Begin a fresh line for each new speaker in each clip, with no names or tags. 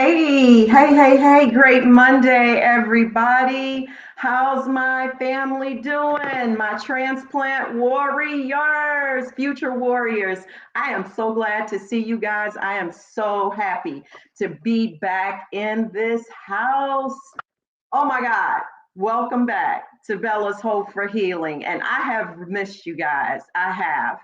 Hey, great Monday, everybody. How's my family doing? My transplant warriors, future warriors. I am so glad to see you guys. I am so happy to be back in this house. Oh my God. Welcome back to Bella's Hope for Healing. And I have missed you guys. I have.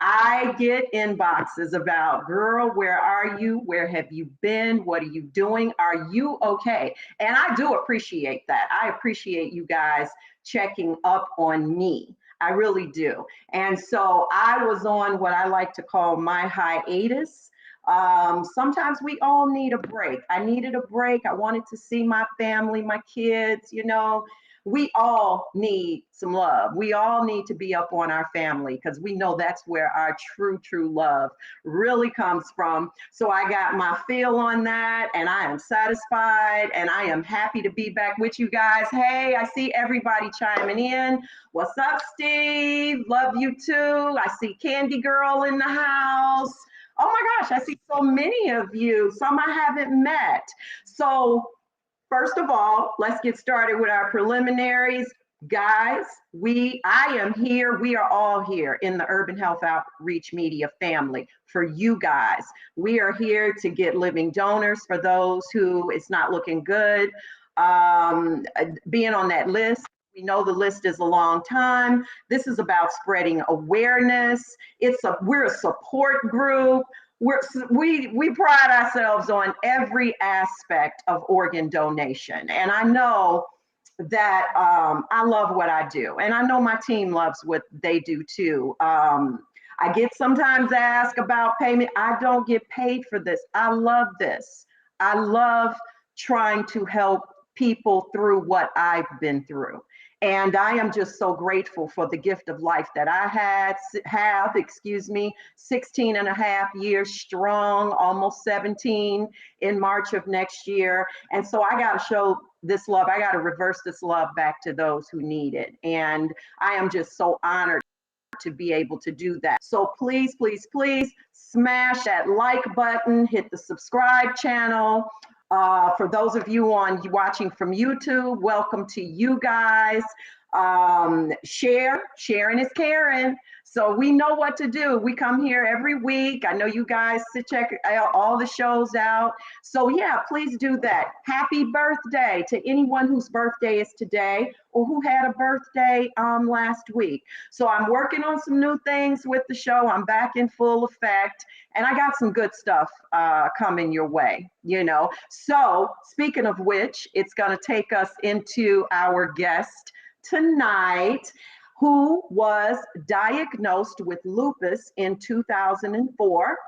I get inboxes about, girl, where are you? Where have you been? What are you doing? Are you okay? And I do appreciate that. I appreciate you guys checking up on me. I really do. And so I was on what I like to call my hiatus. Sometimes we all need a break. I needed a break. I wanted to see my family, my kids, we all need some love. We all need to be up on our family because we know that's where our true love really comes from. So I got my feel on that and I am satisfied and I am happy to be back with you guys. Hey, I see everybody chiming in. What's up, Steve? Love you too. I see Candy Girl in the house. Oh my gosh, I see so many of you, some I haven't met. So, first of all, let's get started with our preliminaries. Guys, I am here. We are all here in the Urban Health Outreach Media family for you guys. We are here to get living donors for those who it's not looking good. Being on that list, we know the list is a long time. This is about spreading awareness. We're a support group. We pride ourselves on every aspect of organ donation, and I know that I love what I do, and I know my team loves what they do too. I get sometimes asked about payment. I don't get paid for this. I love this. I love trying to help people through what I've been through. And I am just so grateful for the gift of life that I have, 16 and a half years strong, almost 17 in March of next year. And so I got to show this love. I got to reverse this love back to those who need it. And I am just so honored to be able to do that. So please smash that like button, hit the subscribe channel. For those of you watching from YouTube, welcome to you guys. Sharing is caring. So we know what to do. We come here every week. I know you guys to check all the shows out. So yeah, please do that. Happy birthday to anyone whose birthday is today or who had a birthday last week. So I'm working on some new things with the show. I'm back in full effect. And I got some good stuff coming your way, So, speaking of which, it's going to take us into our guest tonight, who was diagnosed with lupus in 2004.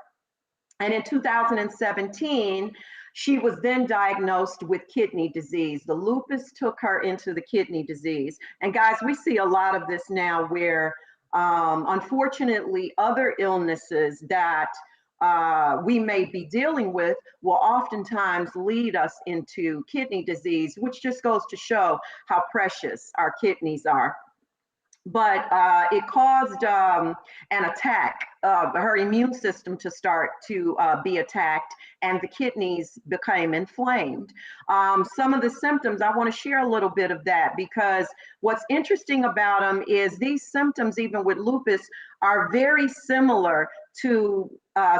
And in 2017, she was then diagnosed with kidney disease. The lupus took her into the kidney disease. And guys, we see a lot of this now where, unfortunately, other illnesses that we may be dealing with will oftentimes lead us into kidney disease, which just goes to show how precious our kidneys are. But it caused an attack, her immune system to start to be attacked, and the kidneys became inflamed. Some of the symptoms, I want to share a little bit of that because what's interesting about them is these symptoms, even with lupus, are very similar to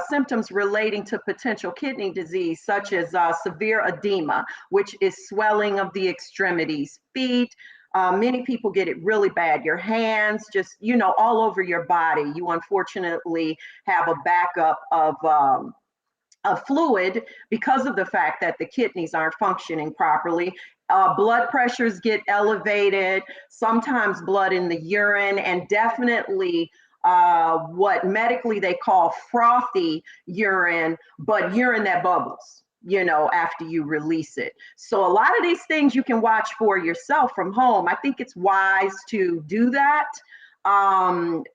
symptoms relating to potential kidney disease, such as severe edema, which is swelling of the extremities, feet. Many people get it really bad. Your hands, just, all over your body. You unfortunately have a backup of fluid because of the fact that the kidneys aren't functioning properly. Blood pressures get elevated, sometimes blood in the urine, and definitely what medically they call frothy urine, but urine that bubbles after you release it. So a lot of these things you can watch for yourself from home. I think it's wise to do that.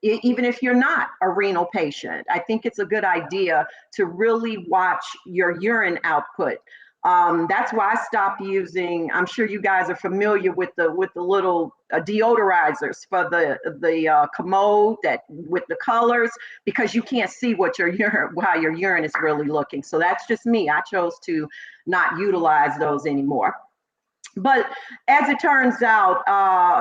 Even if you're not a renal patient, I think it's a good idea to really watch your urine output. That's why I stopped using. I'm sure you guys are familiar with the little deodorizers for the commode that with the colors, because you can't see what your urine, how your urine is really looking. So that's just me. I chose to not utilize those anymore. But as it turns out,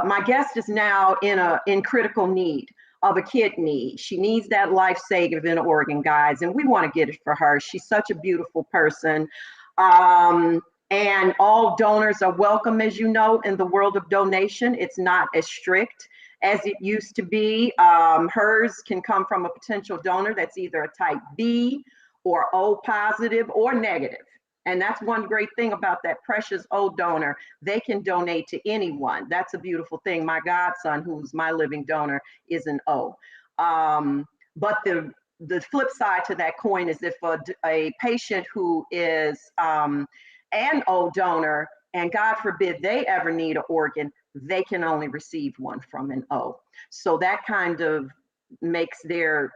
my guest is now in critical need of a kidney. She needs that life-saving organ, guys, and we want to get it for her. She's such a beautiful person. Um, and all donors are welcome, as you know, in the world of donation. It's not as strict as it used to be. Hers can come from a potential donor that's either a type B or O positive or negative. And that's one great thing about that precious O donor. They can donate to anyone. That's a beautiful thing. My godson, who's my living donor, is an O. But the flip side to that coin is if a patient who is an O donor, and God forbid they ever need an organ, they can only receive one from an O. So that kind of makes their,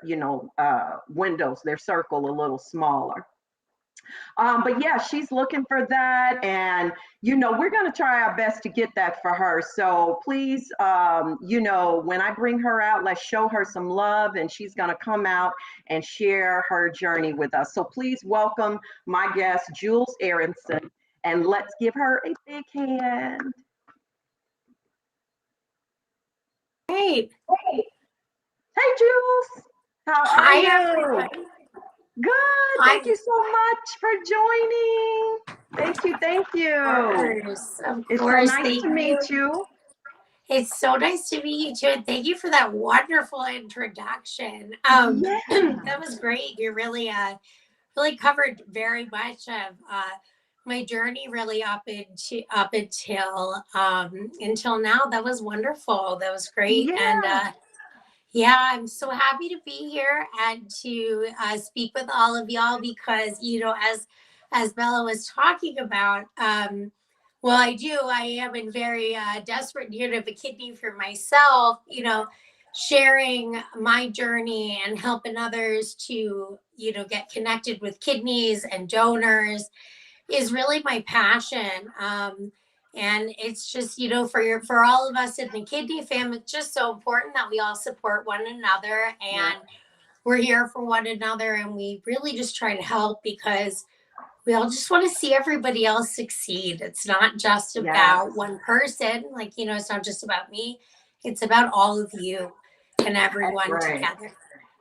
windows, their circle a little smaller. But yeah, she's looking for that. And, we're going to try our best to get that for her. So please, when I bring her out, let's show her some love, and she's going to come out and share her journey with us. So please welcome my guest, Jules Aronson, and let's give her a big hand.
Hey.
Hey, Jules. How are you?
Everybody.
Good. Thank you so much for joining. Thank you. Thank you.
Of
It's
course.
so nice to meet you.
It's so nice to meet you too. And thank you for that wonderful introduction. That was great. You really covered very much of my journey really up until now. That was wonderful. That was great.
Yeah.
And yeah, I'm so happy to be here and to speak with all of y'all because, as Bella was talking about, well, I am in very desperate need of a kidney for myself, sharing my journey and helping others to, get connected with kidneys and donors is really my passion. And it's just, for all of us in the kidney family, it's just so important that we all support one another and we're here for one another. And we really just try to help because we all just want to see everybody else succeed. It's not just about one person. It's not just about me. It's about all of you and everyone together.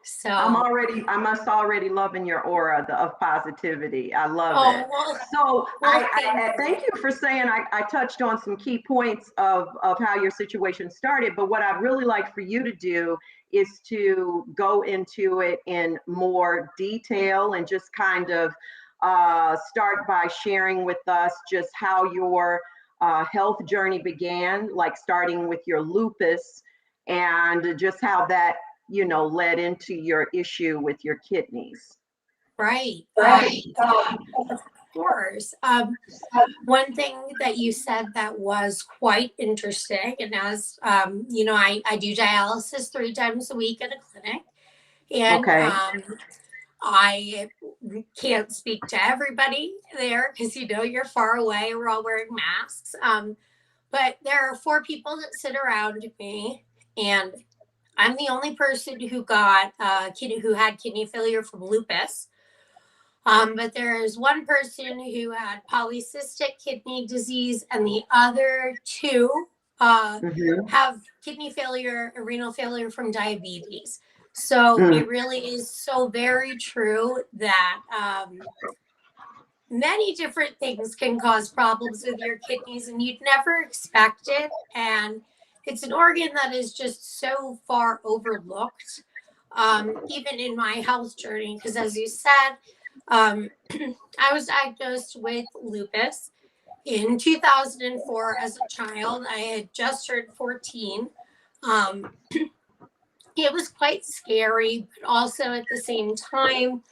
So
I must already loving your aura of positivity. I love it. So I thank you for saying I touched on some key points of how your situation started, but what I'd really like for you to do is to go into it in more detail and just kind of start by sharing with us just how your health journey began, like starting with your lupus and just how that led into your issue with your kidneys.
Right. Of course. One thing that you said that was quite interesting, and as I do dialysis 3 times a week in a clinic, and I can't speak to everybody there because you're far away. We're all wearing masks. But there are 4 people that sit around me, and I'm the only person who got who had kidney failure from lupus. But there's one person who had polycystic kidney disease, and the other 2 have kidney failure, renal failure from diabetes. So it really is so very true that many different things can cause problems with your kidneys, and you'd never expect it. And it's an organ that is just so far overlooked, even in my health journey. Because as you said, I was diagnosed with lupus in 2004 as a child. I had just turned 14. It was quite scary, but also at the same time,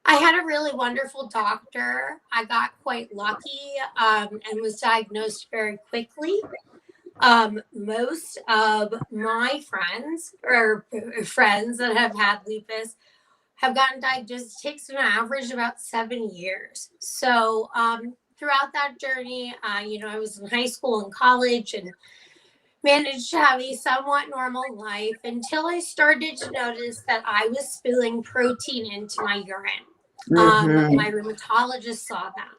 I had a really wonderful doctor. I got quite lucky and was diagnosed very quickly. Most of my friends or friends that have had lupus have gotten diagnosed. It takes an average about 7 years. So throughout that journey, I was in high school and college and managed to have a somewhat normal life until I started to notice that I was spilling protein into my urine.
Mm-hmm.
My rheumatologist saw that.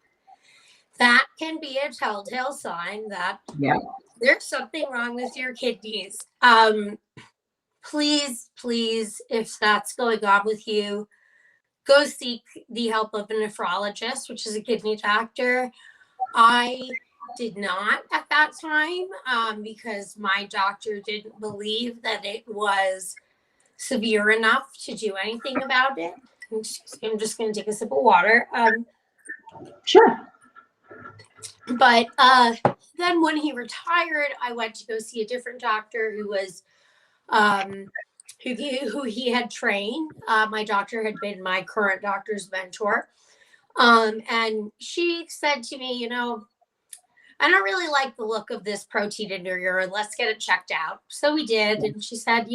That can be a telltale sign that
Yeah.
there's something wrong with your kidneys. Please, if that's going on with you, go seek the help of a nephrologist, which is a kidney doctor. I did not at that time because my doctor didn't believe that it was severe enough to do anything about it. I'm just going to take a sip of water.
Sure.
But then when he retired, I went to go see a different doctor who was who he had trained. My doctor had been my current doctor's mentor. And she said to me, I don't really like the look of this protein in your urine. Let's get it checked out. So we did. And she said,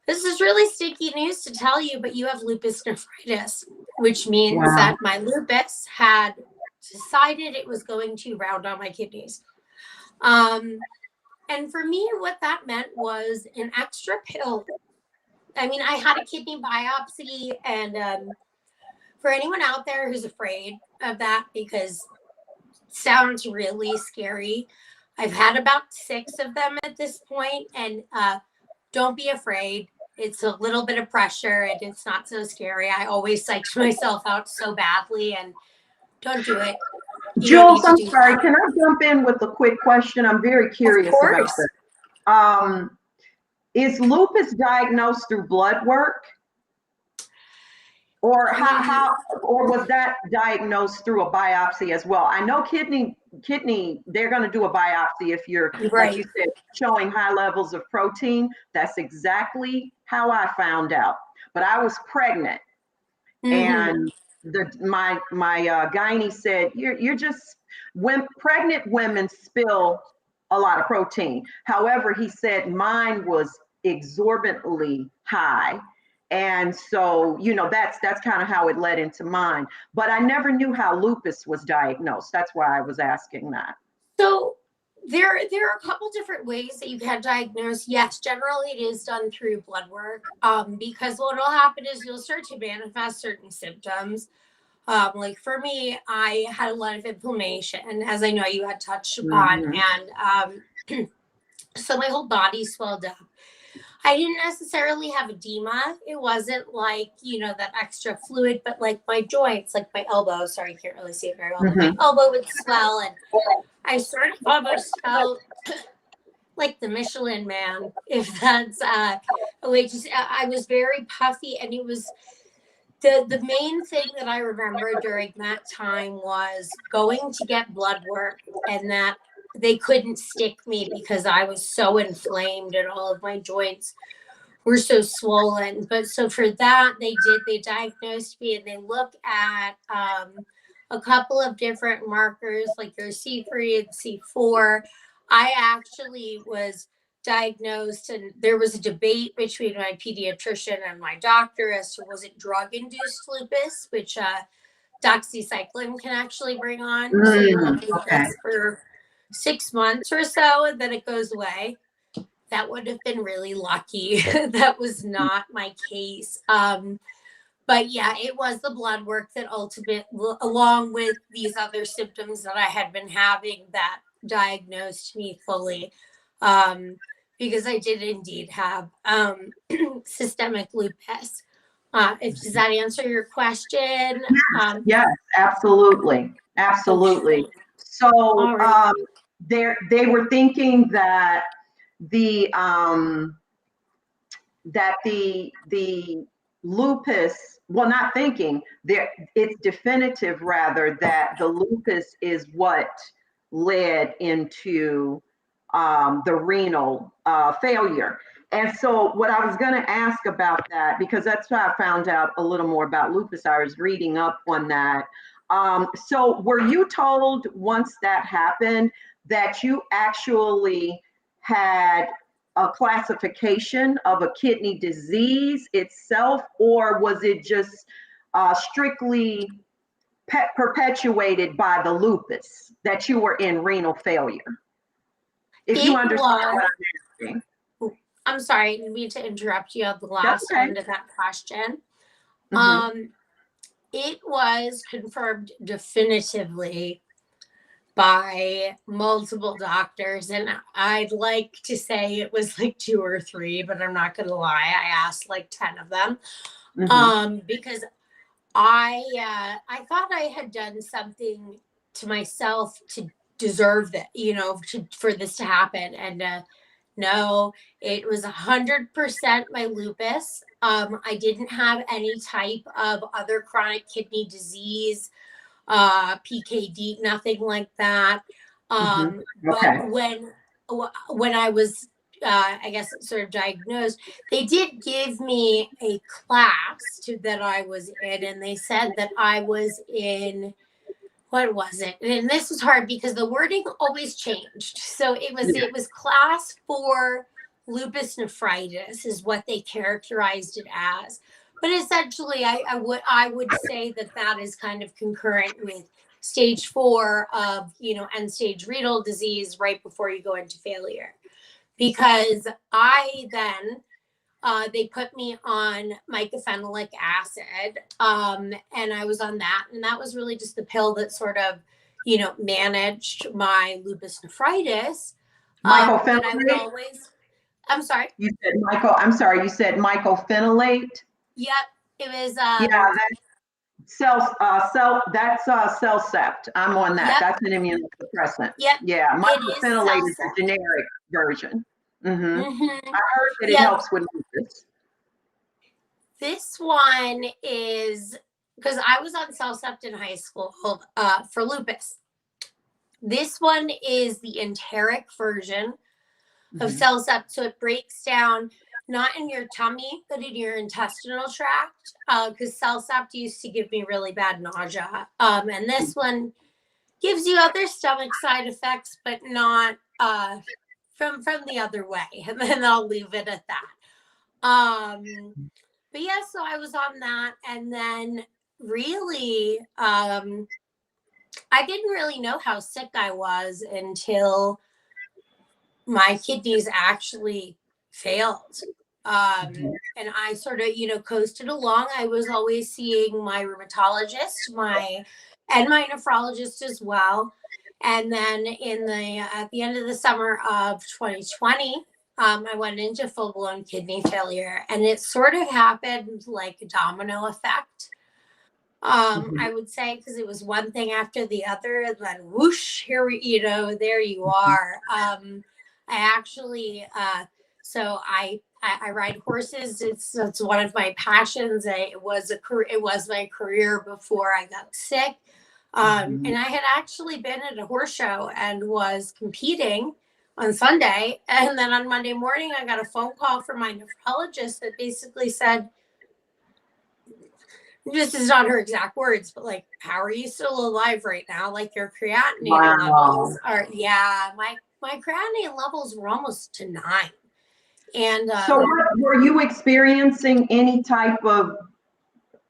this is really sticky news to tell you, but you have lupus nephritis, which means that my lupus had decided it was going to round on my kidneys. And for me, what that meant was an extra pill. I mean, I had a kidney biopsy, and for anyone out there who's afraid of that, because it sounds really scary, I've had about 6 of them at this point, and don't be afraid. It's a little bit of pressure, and it's not so scary. I always psyched myself out so badly, and don't do it. You don't
Jules,
need to
I'm
do
sorry.
that.
Can I jump in with a quick question? I'm very
Of
curious about
course.
this. Is lupus diagnosed through blood work? Or or was that diagnosed through a biopsy as well? I know kidney, they're going to do a biopsy if you're, like you
Right.
said, showing high levels of protein. That's exactly how I found out. But I was pregnant,
Mm-hmm.
and my gynae said, you're just, when pregnant women spill a lot of protein. However, he said mine was exorbitantly high, and so that's kind of how it led into mine. But I never knew how lupus was diagnosed. That's why I was asking that.
So there are a couple different ways that you can diagnose. Yes, generally it is done through blood work. Because what will happen is you'll start to manifest certain symptoms. Like for me, I had a lot of inflammation, as I know you had touched upon,
Mm-hmm.
and so my whole body swelled up. I didn't necessarily have edema. It wasn't like, that extra fluid, but like my joints, like my elbow, sorry, I can't really see it very well, but my
Mm-hmm.
elbow would swell, and I sort of almost felt like the Michelin man, if that's a way to say. I was very puffy, and it was the main thing that I remember during that time was going to get blood work, and that they couldn't stick me because I was so inflamed and all of my joints were so swollen. But so for that, they diagnosed me, and they look at a couple of different markers like your C3 and C4. I actually was diagnosed, and there was a debate between my pediatrician and my doctor as to was it drug induced lupus, which doxycycline can actually bring on. So you're looking at
Okay.
this for 6 months or so, and then it goes away. That would have been really lucky. That was not my case. But yeah, it was the blood work that ultimately, along with these other symptoms that I had been having, that diagnosed me fully. Because I did indeed have systemic lupus. If does that answer your question?
Yes, absolutely.
Okay.
Absolutely.
All
So
right.
they were thinking that the the lupus, well, not thinking, there, it's definitive rather that the lupus is what led into the renal failure. And so what I was going to ask about that, because that's why I found out a little more about lupus, I was reading up on that. So were you told once that happened that you actually had a classification of a kidney disease itself, or was it just strictly perpetuated by the lupus that you were in renal failure? If you
It
understand
was.
what I'm asking.
I'm sorry, I didn't mean to interrupt you on the
That's
last
okay.
end of that question.
Mm-hmm.
Um, it was confirmed definitively by multiple doctors, and I'd like to say it was like 2 or 3, but I'm not gonna lie, I asked like 10 of them.
Mm-hmm.
Because I thought I had done something to myself to deserve that, for this to happen. And no, it was 100% my lupus. I didn't have any type of other chronic kidney disease, PKD, nothing like that. But
Okay.
when I was, I guess, sort of diagnosed, they did give me a class that I was in, and they said that I was in, what was it? And this was hard because the wording always changed. So
Yeah.
it was class 4 lupus nephritis is what they characterized it as. But essentially, I would say that that is kind of concurrent with stage 4 of end stage renal disease right before you go into failure. Because I then they put me on mycophenolic acid, and I was on that, and that was really just the pill that sort of, managed my lupus nephritis. But I would
Mycophenolate.
always, I'm sorry.
You said Michael. I'm sorry. You said mycophenolate.
Yep, it was.
Yeah, that's Cellcept. I'm on that.
Yep,
That's an immunosuppressant.
yep.
Yeah,
It is
mycophenolate is the
Cellcept.
generic version. I
Mm-hmm.
heard that it
Yep.
helps with lupus.
This one is because I was on Cellcept in high school for lupus. This one is the enteric version of
Mm-hmm.
Cellcept. So it breaks down not in your tummy, but in your intestinal tract. Because Cellcept used to give me really bad nausea. And this one gives you other stomach side effects, but not from the other way. And then I'll leave it at that. But yeah, so I was on that, and then really, I didn't really know how sick I was until my kidneys actually failed. And I sort of, coasted along. I was always seeing my rheumatologist, and my nephrologist as well. And then at the end of the summer of 2020, I went into full blown kidney failure, and it sort of happened like a domino effect.
Mm-hmm.
I would say, because it was one thing after the other, and then whoosh, there you are. I actually, so I ride horses. It's one of my passions. It was my career before I got sick.
Mm-hmm.
And I had actually been at a horse show and was competing on Sunday, and then on Monday morning, I got a phone call from my nephrologist that basically said, this is not her exact words, but like, how are you still alive right now? Like your creatinine levels
Wow.
are, yeah, my creatinine levels were almost to 9. And
So, were you experiencing any type of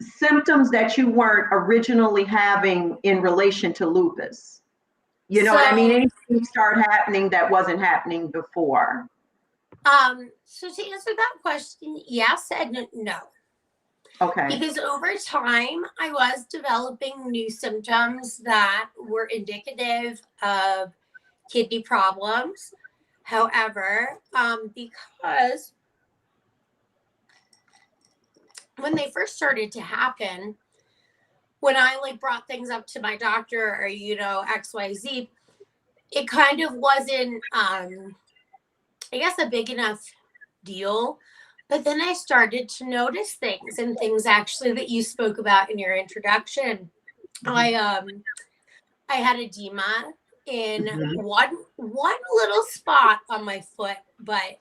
symptoms that you weren't originally having in relation to lupus? You know what I mean?
so
Anything start happening that wasn't happening before?
so to answer that question, yes and no.
Okay.
Because over time I was developing new symptoms that were indicative of kidney problems. However, because when they first started to happen, when I like brought things up to my doctor or XYZ, it kind of wasn't I guess a big enough deal. But then I started to notice things, and things actually that you spoke about in your introduction. I I had edema in
Mm-hmm.
one little spot on my foot, but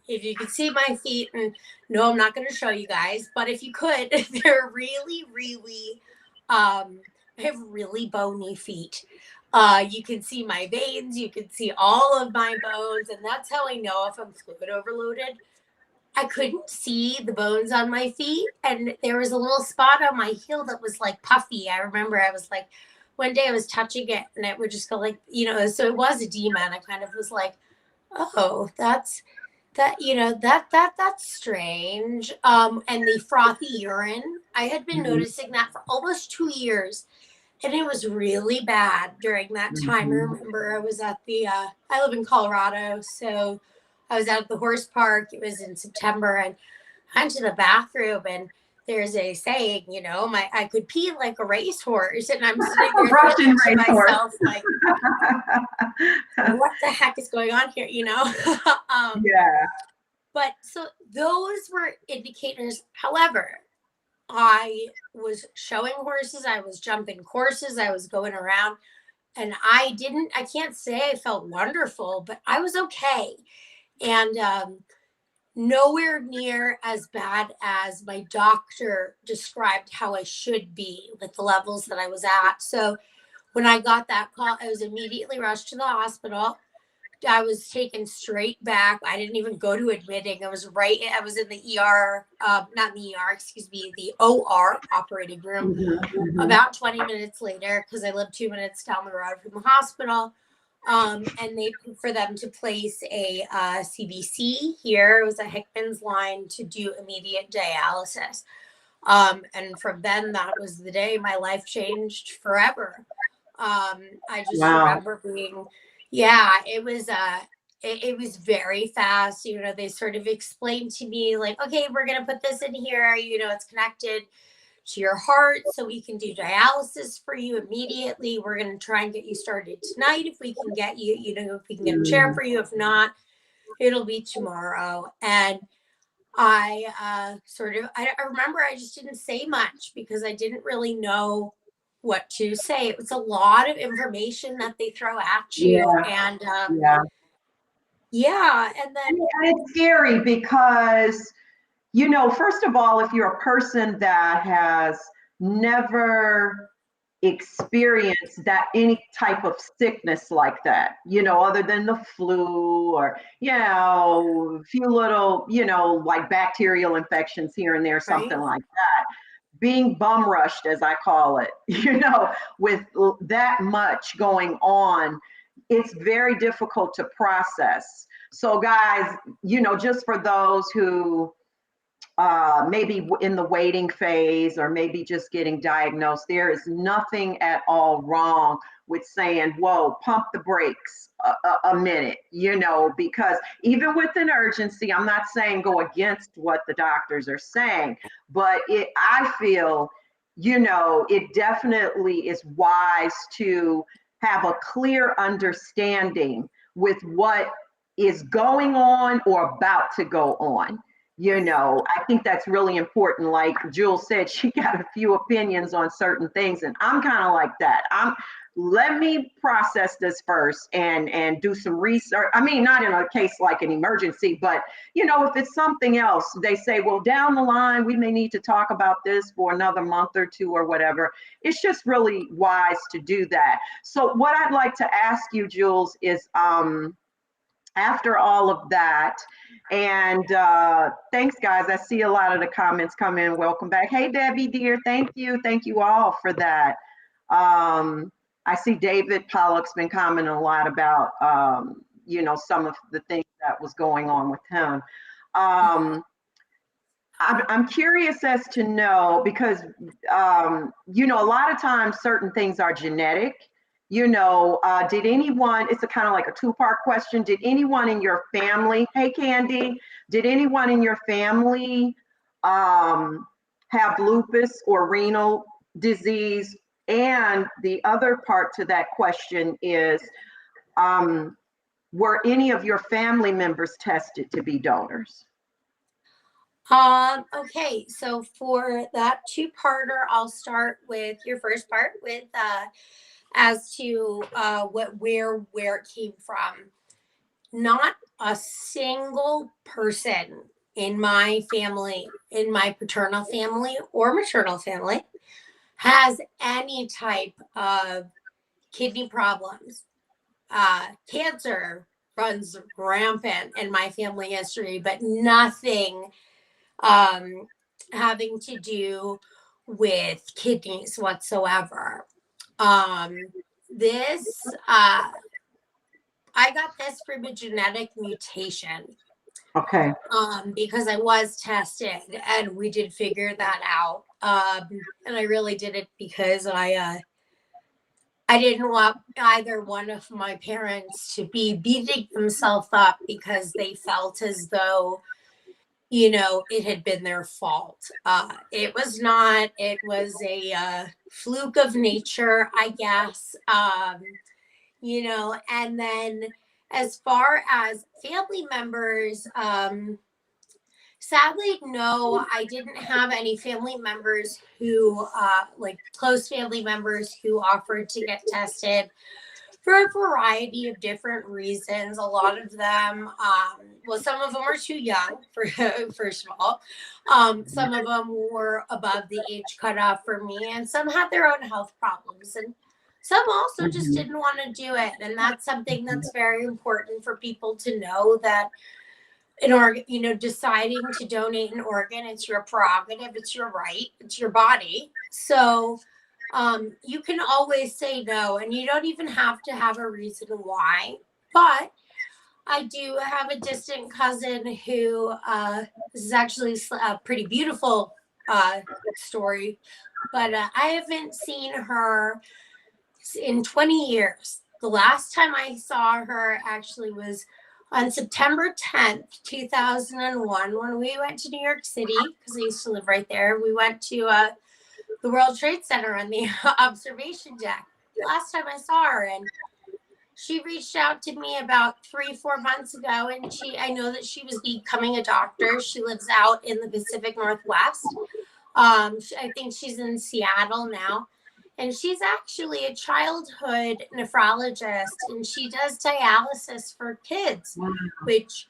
if you could see my feet, and no, I'm not going to show you guys, but if you could, they're really, really I have really bony feet. You can see my veins, you can see all of my bones, and that's how I know if I'm fluid overloaded. I couldn't see the bones on my feet, and there was a little spot on my heel that was like puffy. I remember I was like, one day I was touching it, and it would just go like, so it was edema, and I kind of was like, oh, that's strange. And the frothy urine, I had been
Mhm.
noticing that for almost 2 years, and it was really bad during that time. I
Mhm.
remember I was at I live in Colorado, so I was out at the horse park. It was in September, and I went to the bathroom, and there's a saying, I could pee like a racehorse, and I'm sitting there
Russian
thinking to
racehorse.
myself, like, what the heck is going on here,
Yeah.
But so those were indicators. However, I was showing horses, I was jumping courses, I was going around, and I can't say I felt wonderful, but I was okay. And nowhere near as bad as my doctor described how I should be with the levels that I was at. So when I got that call, I was immediately rushed to the hospital. I was taken straight back. I didn't even go to admitting. I was in the ER, not in the ER, excuse me, the OR operating room
Mhm. Mhm.
about 20 minutes later, because I live 2 minutes down the road from the hospital. And for them to place a CBC here. It was a Hickman's line to do immediate dialysis. And from then, that was the day my life changed forever. I just
Wow.
remember being, yeah, it was very fast. They sort of explained to me like, okay, we're gonna put this in here. It's connected to your heart, so we can do dialysis for you immediately. We're gonna try and get you started tonight if we can get you, if we can get a chair
Mm.
for you. If not, it'll be tomorrow. And I remember I just didn't say much because I didn't really know what to say. It was a lot of information that they throw at you.
Yeah.
And
Yeah.
yeah. And then,
And it's scary because, first of all, if you're a person that has never experienced that any type of sickness like that, other than the flu or, a few little, like bacterial infections here and there,
right,
something like that, being bum rushed, as I call it, with that much going on, it's very difficult to process. So, guys, just for those who maybe in the waiting phase or maybe just getting diagnosed, there is nothing at all wrong with saying, whoa, pump the brakes a minute, because even with an urgency, I'm not saying go against what the doctors are saying, but I feel, it definitely is wise to have a clear understanding with what is going on or about to go on. I think that's really important. Like Jules said, she got a few opinions on certain things, and I'm kind of like that. Let me process this first and do some research. I mean, not in a case like an emergency, but if it's something else, they say, well, down the line, we may need to talk about this for another month or two or whatever. It's just really wise to do that. So what I'd like to ask you, Jules, is after all of that, and thanks, guys. I see a lot of the comments come in. Welcome back. Hey, Debbie, dear. Thank you. Thank you all for that. I see David Pollock's been commenting a lot about, some of the things that was going on with him. I'm curious as to know because, a lot of times certain things are genetic. Did anyone, it's a kind of like a two-part question. Did anyone in your family, hey, Candy, did anyone in your family have lupus or renal disease? And the other part to that question is, were any of your family members tested to be donors?
okay, so for that two-parter, I'll start with your first part with as to where it came from. Not a single person in my family, in my paternal family or maternal family, has any type of kidney problems, cancer runs rampant in my family history, but nothing having to do with kidneys whatsoever. This I got this from a genetic mutation.
Okay.
Because I was tested and we did figure that out. And I really did it because I didn't want either one of my parents to be beating themselves up because they felt as though, it had been their fault. It was not. It was a fluke of nature, I guess. And then as far as family members, sadly, no, I didn't have any family members who, like close family members who offered to get tested for a variety of different reasons. A lot of them, well, some of them were too young, for first of all. Some of them were above the age cutoff for me, and some had their own health problems. And some also just didn't want to do it. And that's something that's very important for people to know, that an organ, deciding to donate an organ, it's your prerogative, it's your right, it's your body. So you can always say no, and you don't even have to have a reason why. But I do have a distant cousin who, this is actually a pretty beautiful story, but I haven't seen her in 20 years. The last time I saw her actually was on September 10th, 2001, when we went to New York City, because I used to live right there. We went to the World Trade Center on the observation deck. Last time I saw her, and she reached out to me about 3-4 months ago, and I know that she was becoming a doctor. She lives out in the Pacific Northwest. I think she's in Seattle now. And she's actually a childhood nephrologist, and she does dialysis for kids, which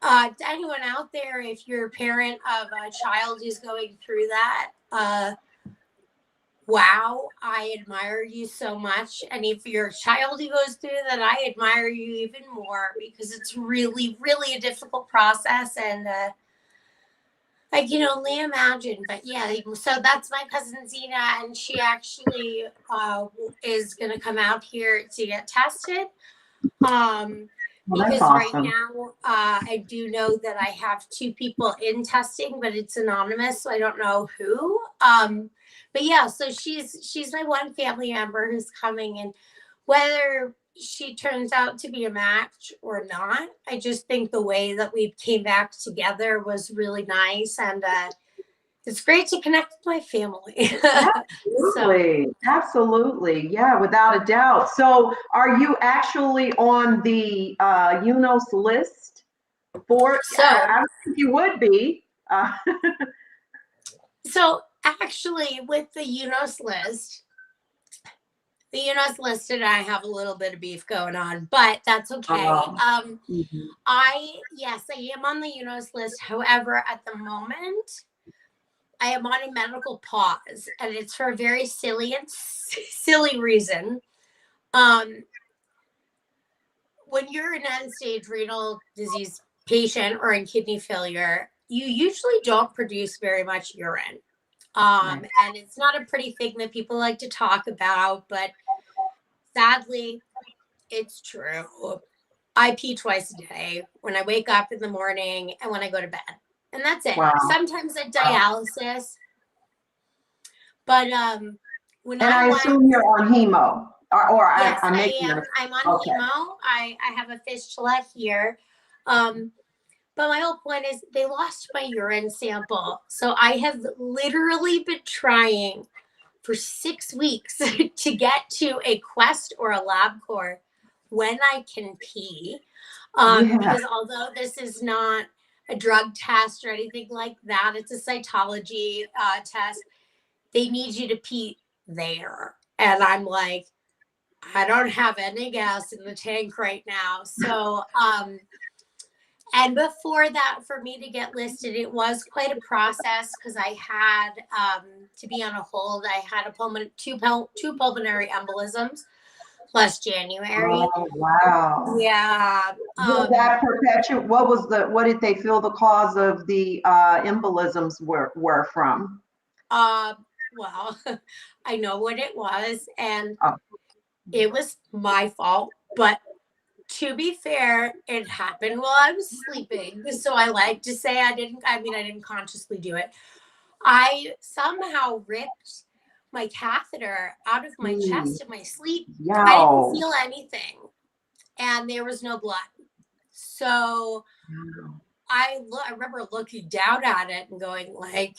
to anyone out there, if you're a parent of a child who's going through that, wow, I admire you so much. And if you're a child who goes through that, I admire you even more, because it's really, really a difficult process. And I can only imagine. But yeah, so that's my cousin Zena, and she actually is going to come out here to get tested. Because right now, I do know that I have 2 people in testing, but it's anonymous, so I don't know who. But yeah, so she's my one family member who's coming, and whether she turns out to be a match or not, I just think the way that we came back together was really nice, and it's great to connect with my family.
Absolutely. Absolutely. Yeah, without a doubt. So are you actually on the UNOS list for,
So
I think you would be.
So actually, with the UNOS list, and I have a little bit of beef going on, but that's okay. Yes, I am on the UNOS list. However, at the moment, I am on a medical pause, and it's for a very silly reason. When you're an end-stage renal disease patient or in kidney failure, you usually don't produce very much urine. And it's not a pretty thing that people like to talk about, but sadly, it's true. I pee twice a day, when I wake up in the morning and when I go to bed. And that's it. Wow. Sometimes at dialysis. But when
I assume you're on hemo.
Yes, I am. I'm on hemo. I have a fistula here. But my whole point is, they lost my urine sample. So I have literally been trying for 6 weeks to get to a Quest or a LabCorp when I can pee. Because although this is not a drug test or anything like that, it's a cytology test. They need you to pee there. And I'm like, I don't have any gas in the tank right now. So, And before that, for me to get listed, it was quite a process because I had to be on a hold. I had two pulmonary embolisms plus January.
Oh, wow.
Yeah.
Did that perpetuate, what did they feel the cause of the embolisms were from?
Uh, well, I know what it was, and
Oh,
it was my fault. But to be fair, it happened while I was sleeping. So I like to say I didn't consciously do it. I somehow ripped my catheter out of my
geez.
chest in my sleep. I didn't
Yow.
feel anything, and there was no blood. So I remember looking down at it and going like,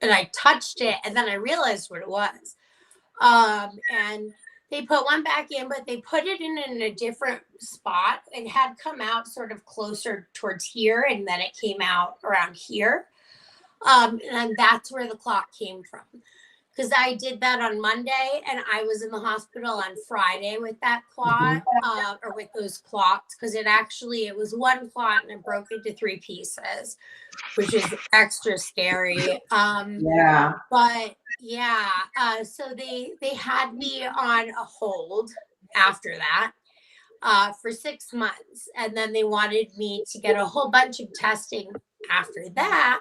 and I touched it, and then I realized what it was. And they put one back in, but they put it in a different spot. It had come out sort of closer towards here, and then it came out around here. And that's where the clot came from. Because I did that on Monday, and I was in the hospital on Friday with that clot, or with those clots, because it was one clot and it broke into three pieces, which is extra scary.
Yeah.
But yeah, so they had me on a hold after that for 6 months, and then they wanted me to get a whole bunch of testing after that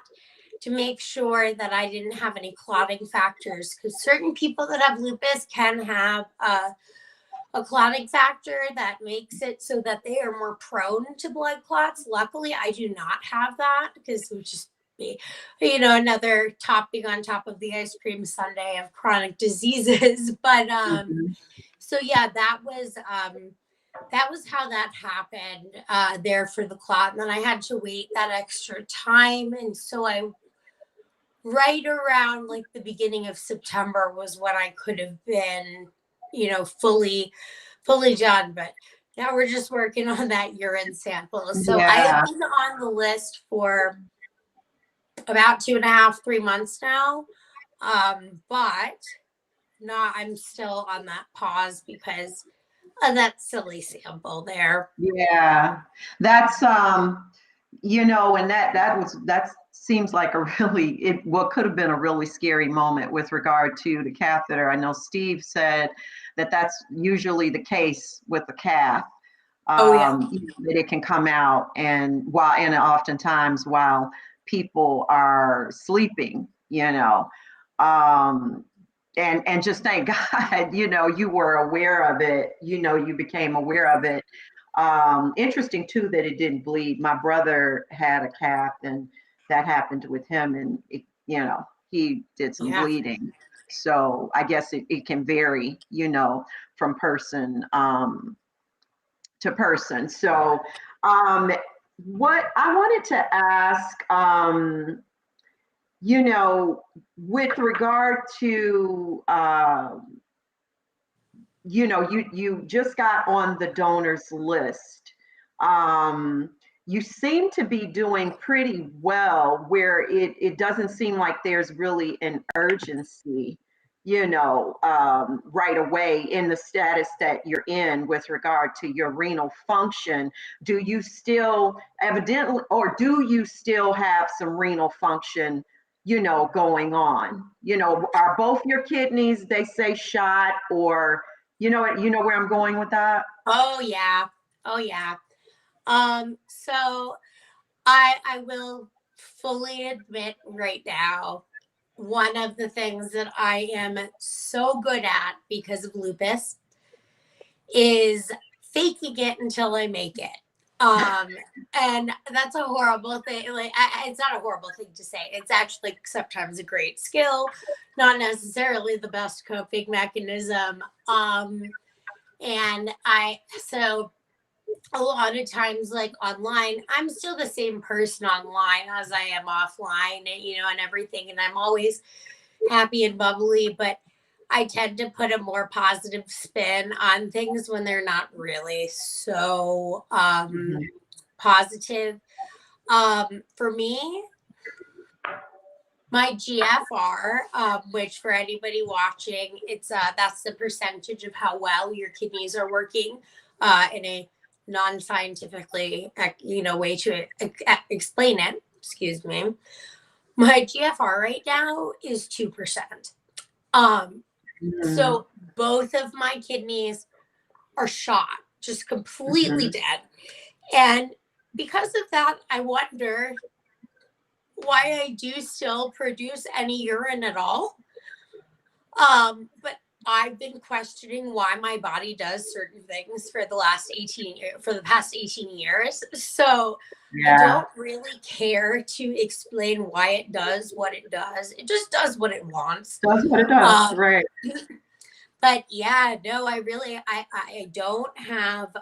to make sure that I didn't have any clotting factors, because certain people that have lupus can have a clotting factor that makes it so that they are more prone to blood clots. Luckily, I do not have that, because it would just be, another topping on top of the ice cream sundae of chronic diseases. But
Mhm.
so yeah, that was how that happened there for the clot. And then I had to wait that extra time. And so right around like the beginning of September was when I could have been, fully done. But now we're just working on that urine sample. So I have
Yeah.
been on the list for about 2.5, 3 months now. But I'm still on that pause because of that silly sample there.
Yeah. That's and that seems like what could have been a really scary moment with regard to the catheter. I know Steve said that that's usually the case with the cath.
Oh yeah.
That it can come out and oftentimes while people are sleeping, um, and just thank God, you were aware of it, you became aware of it. Interesting too that it didn't bleed. My brother had a cath and that happened with him, and he did some
Yeah.
bleeding. So I guess it can vary, from person to person. So, what I wanted to ask, with regard to, you just got on the donors list. Um, you seem to be doing pretty well where it doesn't seem like there's really an urgency, right away in the status that you're in with regard to your renal function. Do you still evidently, or do you still have some renal function, going on? Are both your kidneys, they say, shot, or you know where I'm going with that?
Oh yeah. Oh yeah. So I will fully admit right now, one of the things that I am so good at because of lupus is faking it until I make it. And that's a horrible thing. Like, it's not a horrible thing to say. It's actually sometimes a great skill, not necessarily the best coping mechanism. And so a lot of times, like online, I'm still the same person online as I am offline, and everything. And I'm always happy and bubbly, but I tend to put a more positive spin on things when they're not really so
Mhm.
positive. For me, my GFR, which for anybody watching, it's that's the percentage of how well your kidneys are working in a non-scientifically, way to explain it, excuse me, my GFR right now is 2%. Um,
Mm-hmm.
so both of my kidneys are shot, just completely
Mm-hmm.
dead. And because of that, I wonder why I do still produce any urine at all. But I've been questioning why my body does certain things for the past 18 years. So I
Yeah,
don't really care to explain why it does what it does. It just does what it wants.
that's what it does,
Um,
right?
but yeah, no, I don't have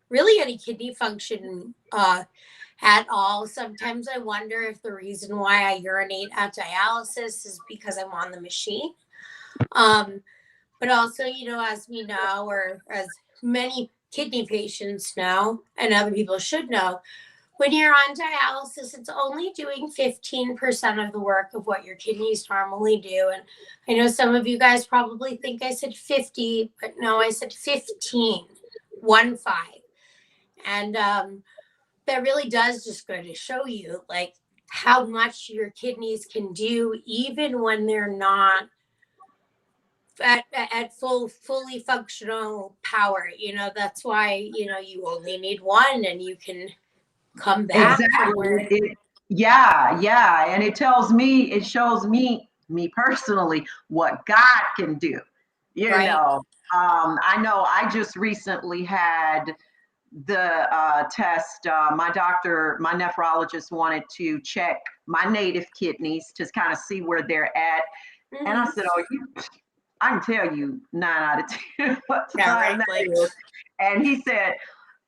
really any kidney function at all. Sometimes I wonder if the reason why I urinate at dialysis is because I'm on the machine. Um, but also, as we know, or as many kidney patients know, and other people should know, when you're on dialysis, it's only doing 15% of the work of what your kidneys normally do. And I know some of you guys probably think I said 50, but no, I said 15, 1 5. And that really does just go to show you like how much your kidneys can do, even when they're not at fully functional power. That's why you only need one, and you can come back from
Exactly.
where.
Yeah, yeah. And it shows me personally, what God can do. You
Right.
know, I know I just recently had the test. My nephrologist wanted to check my native kidneys to kind of see where they're at. And I
Hmm.
said, oh, I can tell you 9 out of 10 what
Yeah,
time
right,
that
like.
is. And he said,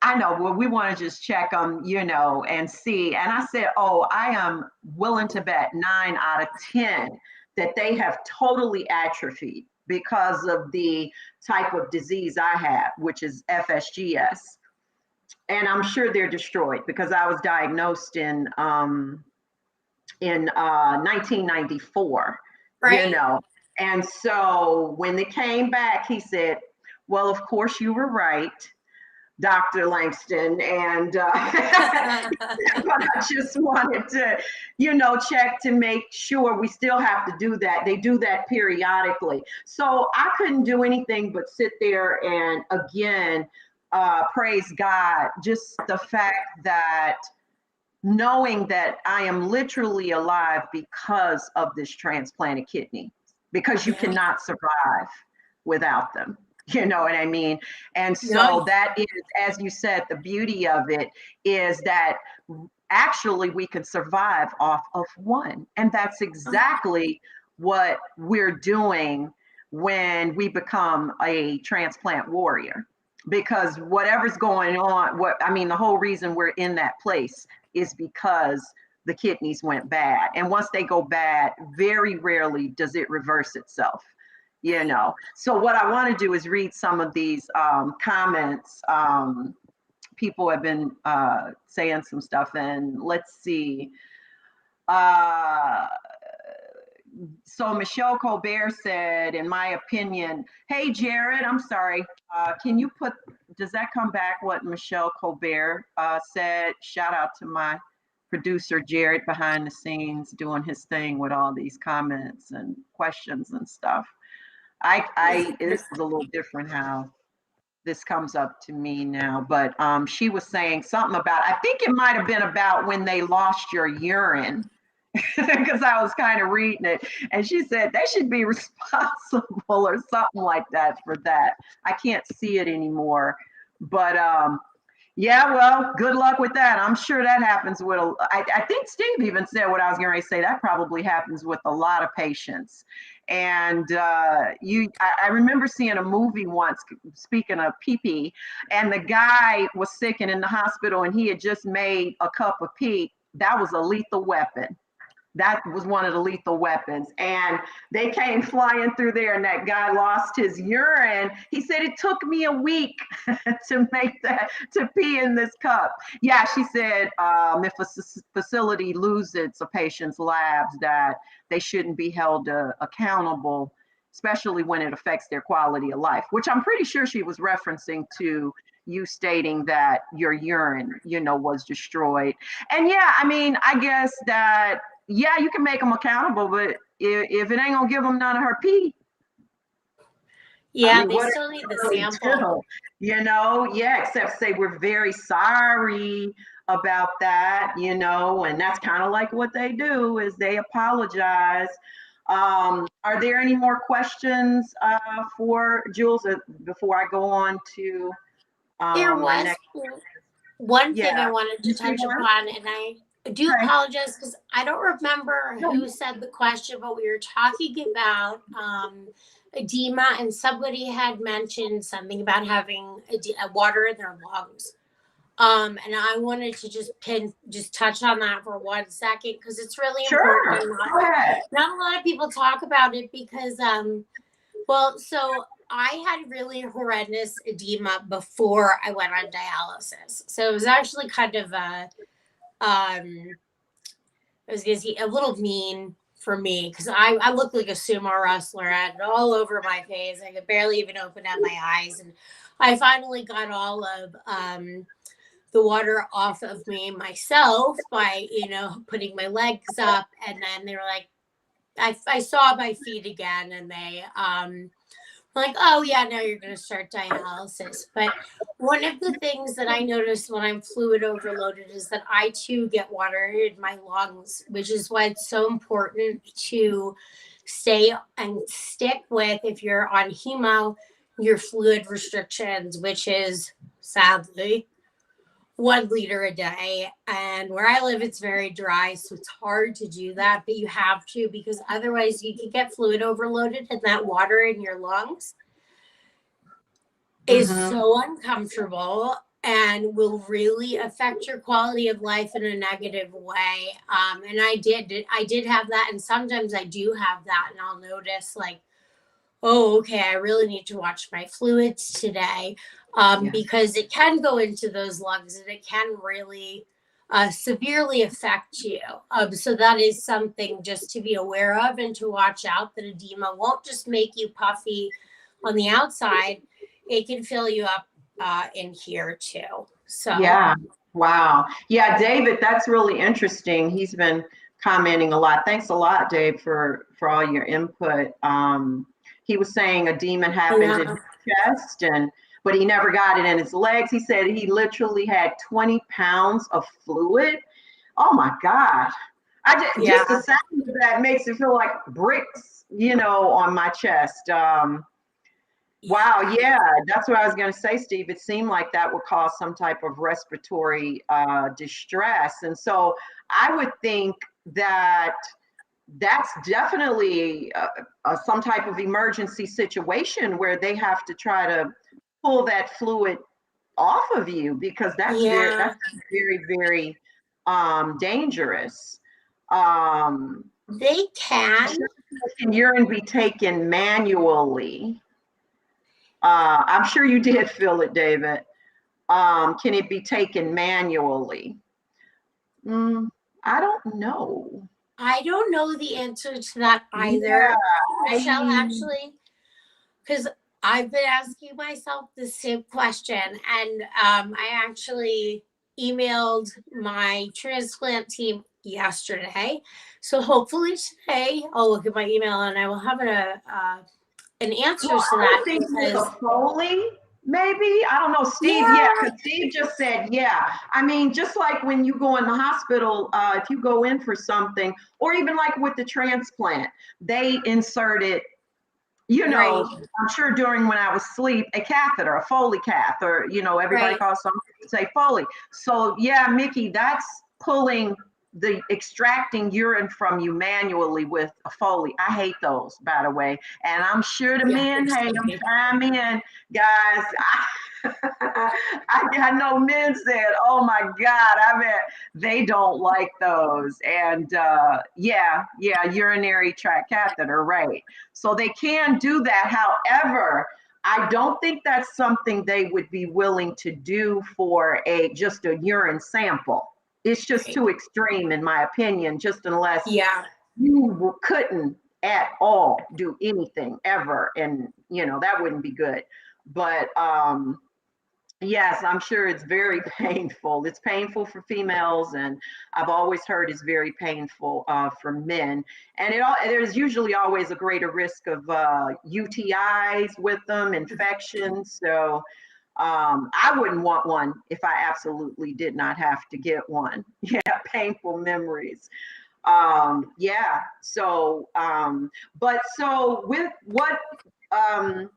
I know, well, we want to just check them, and see. And I said, oh, I am willing to bet 9 out of 10 that they have totally atrophied because of the type of disease I have, which is FSGS. And I'm sure they're destroyed because I was diagnosed in 1994, you
Right.
know. And so when they came back, he said, well, of course you were right, Dr. Langston. And but I just wanted to, check to make sure. We still have to do that. They do that periodically. So I couldn't do anything but sit there and again, praise God, just the fact that knowing that I am literally alive because of this transplanted kidney, because you
Yeah.
cannot survive without them. You know what I mean? And
No.
so that is, as you said, the beauty of it is that actually we can survive off of one. And that's exactly what we're doing when we become a transplant warrior. Because whatever's going on, the whole reason we're in that place is because the kidneys went bad. And once they go bad, very rarely does it reverse itself. So what I want to do is read some of these comments. People have been saying some stuff, and let's see. Uh, so Michelle Colbert said, in my opinion, hey, Jared, I'm sorry. Can you does that come back what Michelle Colbert said? Shout out to my producer, Jared, behind the scenes doing his thing with all these comments and questions and stuff. This is a little different how this comes up to me now, but she was saying something about, I think it might have been about when they lost your urine, because I was kind of reading it, and she said they should be responsible or something like that for that. I can't see it anymore, but yeah, well, good luck with that. I'm sure that happens with I think Steve even said what I was going to say. That probably happens with a lot of patients. And I remember seeing a movie once, speaking of pee, and the guy was sick and in the hospital, and he had just made a cup of pee. That was a lethal weapon. That was one of the lethal weapons. And they came flying through there, and that guy lost his urine. He said, it took me a week to pee in this cup. Yeah, she said, if a facility loses a patient's labs, that they shouldn't be held accountable, especially when it affects their quality of life, which I'm pretty sure she was referencing to, you stating that your urine, was destroyed. And yeah, I mean, I guess that, yeah, you can make them accountable, but if it ain't gonna give them none of her pee, I
Yeah,
mean,
they
what
still need the
are they
sample.
do? Yeah, except say we're very sorry about that, and that's kind of like what they do is they apologize. Are there any more questions for Jules before I go on to
There
my
was
next?
one thing I
Yeah,
wanted
you
to
see
touch
one?
upon, and I do
Okay.
apologize because I don't remember
No.
who said the question, but we were talking about edema, and somebody had mentioned something about having water in their lungs. And I wanted to just touch on that for 1 second because it's really important
Sure.
and
Go ahead.
not a lot of people talk about it because well, so I had really horrendous edema before I went on dialysis. So it was actually kind of I was gonna say a little mean for me because I looked like a sumo wrestler. I had it all over my face. I could barely even open up my eyes. And I finally got all of the water off of me myself by, putting my legs up. And then they were like, I saw my feet again and they like, oh yeah, now you're going to start dialysis. But one of the things that I noticed when I'm fluid overloaded is that I too get water in my lungs, which is why it's so important to stay and stick with, if you're on hemo, your fluid restrictions, which is sadly 1 liter a day. And where I live, it's very dry. So it's hard to do that, but you have to because otherwise you can get fluid overloaded and that water in your lungs is
Mm-hmm.
so uncomfortable and will really affect your quality of life in a negative way. And I did have that. And sometimes I do have that and I'll notice like, oh, okay, I really need to watch my fluids today
Yeah.
because it can go into those lungs and it can really severely affect you. So that is something just to be aware of and to watch out that edema won't just make you puffy on the outside, it can fill you up in here too. So,
Yeah. Wow. Yeah, David, that's really interesting. He's been commenting a lot. Thanks a lot, Dave, for all your input. He was saying a demon happened in
yeah,
his chest and but he never got it in his legs. He said he literally had 20 pounds of fluid. Oh my God. Just the
yeah,
sound of that makes it feel like bricks, on my chest. Wow,
yeah,
yeah, that's what I was going to say, Steve. It seemed like that would cause some type of respiratory distress. And so I would think that that's definitely some type of emergency situation where they have to try to pull that fluid off of you because
yeah.
that's very, very dangerous. Um,
They can.
can urine be taken manually? I'm sure you did feel it, David. Can it be taken manually? Mm, I don't know.
I don't know the answer to that
Yeah,
either, Michelle,
I,
actually, because I've been asking myself the same question. And I actually emailed my transplant team yesterday. So hopefully today I'll look at my email and I will have an
well,
answer to
I
that
would think with
because,
a Foley, maybe. I don't know, Steve. Yeah,
yeah,
because Steve just said, yeah. I mean, just like when you go in the hospital, if you go in for something, or even like with the transplant, they inserted
right,
I'm sure during when I was asleep, a catheter, a Foley cath, or, everybody
right.
calls something to say Foley. So yeah, Mickey, that's pulling extracting urine from you manually with a Foley. I hate those, by the way. And I'm sure the
Yeah,
men
they're
hate
so
them.
big.
Chime in, guys. I know men said, oh my God, I bet they don't like those. And yeah, urinary tract catheter, right. So they can do that. However, I don't think that's something they would be willing to do for just a urine sample. It's just
Right.
too extreme, in my opinion, just unless
Yeah.
you couldn't at all do anything ever. And, that wouldn't be good. But Yes, I'm sure it's very painful. It's painful for females, and I've always heard it's very painful for men. And there's usually always a greater risk of UTIs with them, infections. So I wouldn't want one if I absolutely did not have to get one. Yeah, painful memories. Yeah. So, but so with what? Um,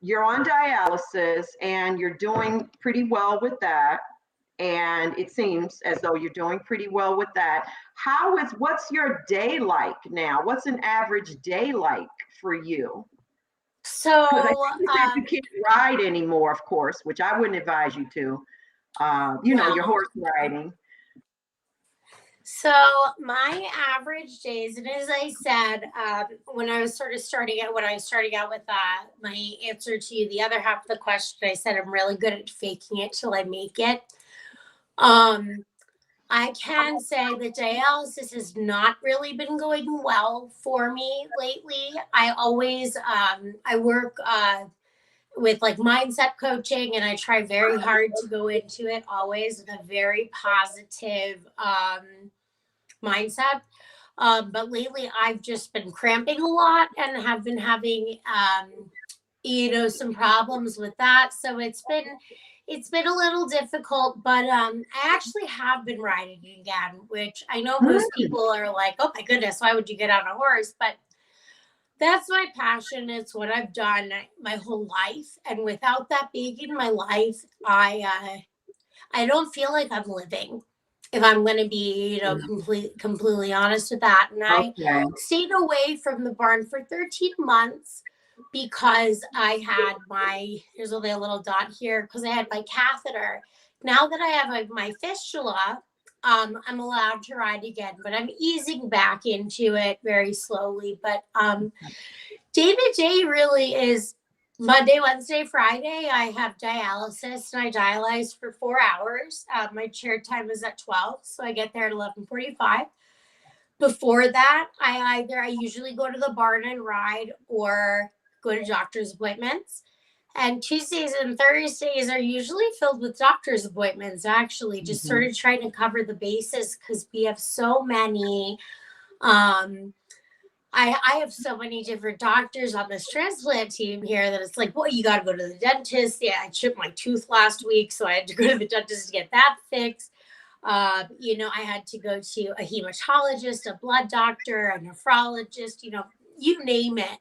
you're on dialysis and you're doing pretty well with that. And it seems as though you're doing pretty well with that. What's your day like now? What's an average day like for you? Because I
So,
think you said you can't ride anymore, of course, which I wouldn't advise you to. Your
well,
horse riding.
so my average days, and as I said, when I was sort of starting out with my answer to the other half of the question, I said I'm really good at faking it till I make it. Um, I can say that dialysis has not really been going well for me lately. I work with like mindset coaching, and I try very hard to go into it always with a very positive mindset. But lately, I've just been cramping a lot and have been having, some problems with that. So it's been a little difficult, but I actually have been riding again, which I know most
Mm,
people are like, "Oh my goodness, why would you get on a horse?" But that's my passion. It's what I've done my whole life, and without that being in my life, I don't feel like I'm living. If I'm going to be, completely honest with that. And I
okay.
stayed away from the barn for 13 months because I had here's only a little dot here, because I had my catheter. Now that I have my fistula, I'm allowed to ride again, but I'm easing back into it very slowly. But day to day really is Monday, Wednesday, Friday. I have dialysis and I dialyze for 4 hours. My chair time is at 12, so I get there at 11:45. Before that, I usually go to the barn and ride or go to doctor's appointments. And Tuesdays and Thursdays are usually filled with doctor's appointments, actually, just sort
Mhm.
of trying to cover the bases because we have so many. Um, I have so many different doctors on this transplant team here that it's like, well, you got to go to the dentist. Yeah, I chipped my tooth last week, so I had to go to the dentist to get that fixed. I had to go to a hematologist, a blood doctor, a nephrologist, you name it.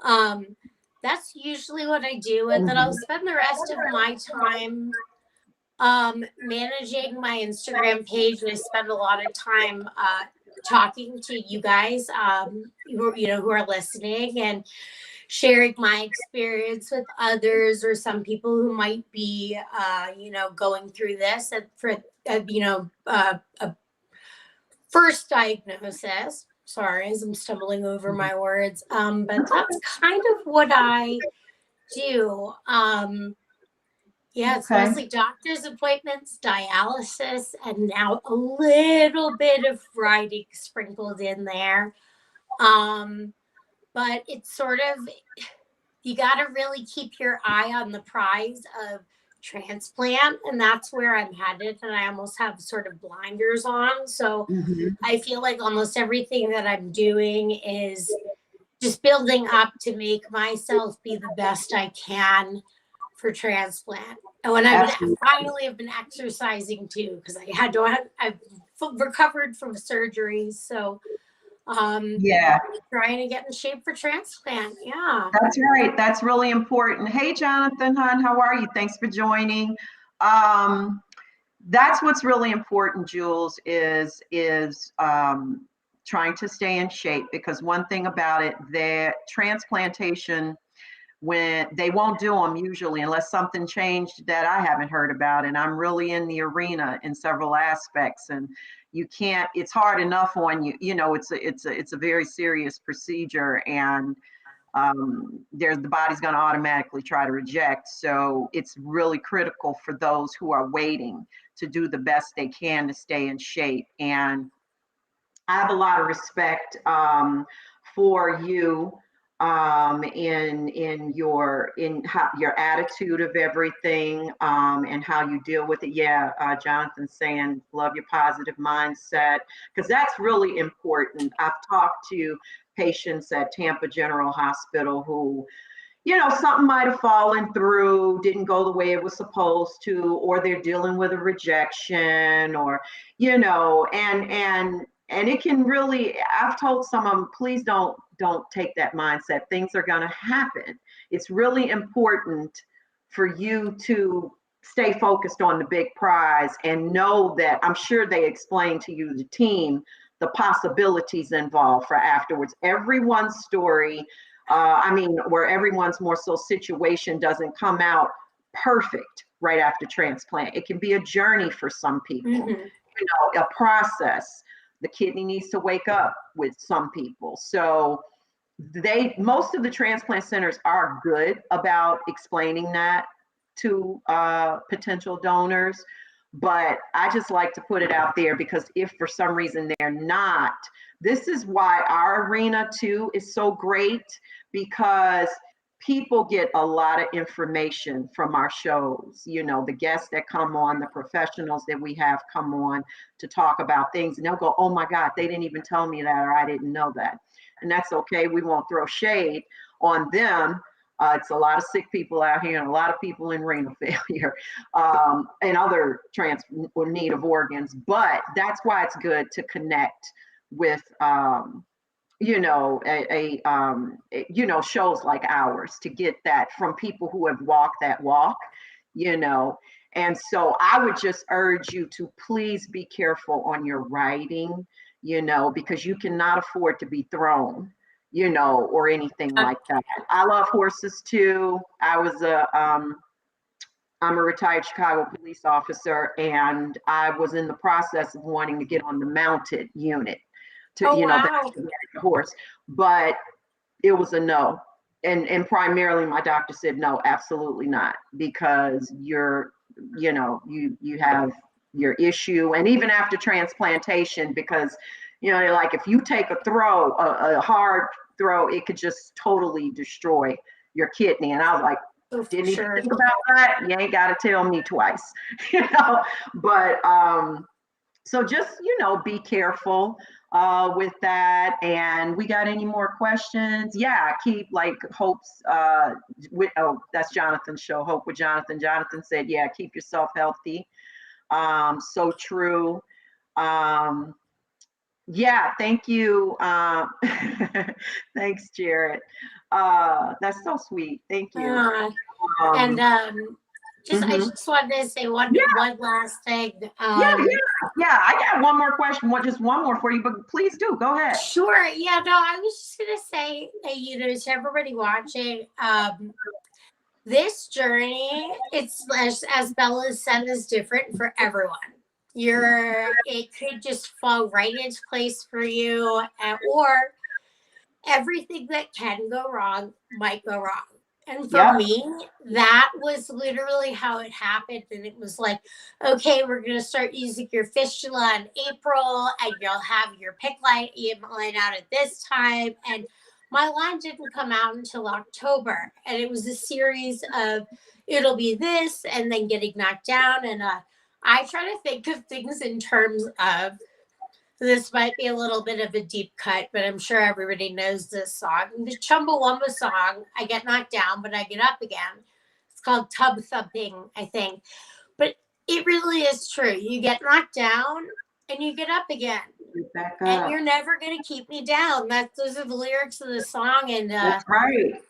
Um, that's usually what I do. And then I'll
Mhm.
spend the rest of my time managing my Instagram page. And I spend a lot of time talking to you guys who are listening, and sharing my experience with others, or some people who might be going through this and for a first diagnosis. Sorry, as I'm stumbling over my words. But that's kind of what I do. Yeah, it's
Okay.
mostly doctor's appointments, dialysis, and now a little bit of writing sprinkled in there. Um, but it's sort of, you got to really keep your eye on the prize of transplant, and that's where I'm headed. And I almost have sort of blinders on. So
Mhm.
I feel like almost everything that I'm doing is just building up to make myself be the best I can for transplant. And when
Absolutely.
finally have been exercising too, because I've recovered from surgeries. So um,
Yeah.
trying to get in shape for transplant. Yeah.
That's right. That's really important. Hey, Jonathan, hon, how are you? Thanks for joining. Um, that's what's really important, Jules, is trying to stay in shape, because one thing about it, that transplantation, when they won't do them usually unless something changed that I haven't heard about, and I'm really in the arena in several aspects, and you can't. It's hard enough on you. It's a very serious procedure, and the body's going to automatically try to reject. So it's really critical for those who are waiting to do the best they can to stay in shape. And I have a lot of respect for you in your attitude of everything, and how you deal with it. Yeah, Jonathan's saying love your positive mindset, because that's really important. I've talked to patients at Tampa General Hospital who, something might have fallen through, didn't go the way it was supposed to, or they're dealing with a rejection, or, and it can really, I've told some of them, please don't take that mindset. Things are going to happen. It's really important for you to stay focused on the big prize and know that, I'm sure they explain to you, the team, the possibilities involved for afterwards. Everyone's story, where everyone's more so situation doesn't come out perfect right after transplant. It can be a journey for some people, a process. The kidney needs to wake up with some people. So most of the transplant centers are good about explaining that to potential donors. But I just like to put it out there, because if for some reason they're not, this is why our arena too is so great, because people get a lot of information from our shows. The guests that come on, the professionals that we have come on to talk about things, and they'll go, oh my God, they didn't even tell me that, or I didn't know that. And that's okay. We won't throw shade on them. It's a lot of sick people out here, and a lot of people in renal failure, and other or need of organs. But that's why it's good to connect with, shows like ours, to get that from people who have walked that walk. And so I would just urge you to please be careful on your writing, because you cannot afford to be thrown, or anything like that. I love horses too. I'm a retired Chicago police officer, and I was in the process of wanting to get on the mounted unit to,
Wow.
the horse, but it was a no. And primarily my doctor said, no, absolutely not, because you have your issue. And even after transplantation, because, they're like, if you take a hard throw, it could just totally destroy your kidney. And I was like, didn't even think about that. You ain't got to tell me twice, but, so just, be careful with that. And we got any more questions? Yeah, keep like Hope's, that's Jonathan's show, Hope with Jonathan. Jonathan said, yeah, keep yourself healthy. So true. Yeah, thank you. Thanks, Jared. That's so sweet. Thank you.
And I
Mhm.
just wanted to say one last thing.
Yeah. I got one more question. Just one more for you, but please do go ahead.
Sure. Yeah. No, I was just gonna say, to everybody watching, this journey, it's as Bella said, is different for everyone. It could just fall right into place for you, or everything that can go wrong might go wrong. And for me, that was literally how it happened. And it was like, okay, we're going to start using your fistula in April, and you'll have your PICC line out at this time. And my line didn't come out until October. And it was a series of, it'll be this, and then getting knocked down. And I try to think of things in terms of, this might be a little bit of a deep cut, but I'm sure everybody knows this song. The Chumbawamba song, I get knocked down, but I get up again. It's called Tub Thumping, I think. But it really is true. You get knocked down and you get up again. And you're never going to keep me down. Those are the lyrics of the song. And
that's right.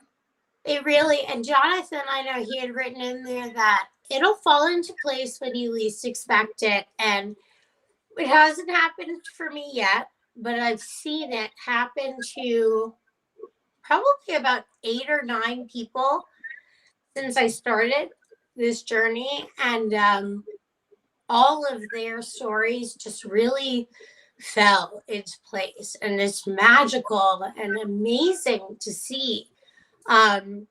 It really, and Jonathan, I know he had written in there that it'll fall into place when you least expect it. And it hasn't happened for me yet, but I've seen it happen to probably about 8 or 9 people since I started this journey. And all of their stories just really fell into place. And it's magical and amazing to see. And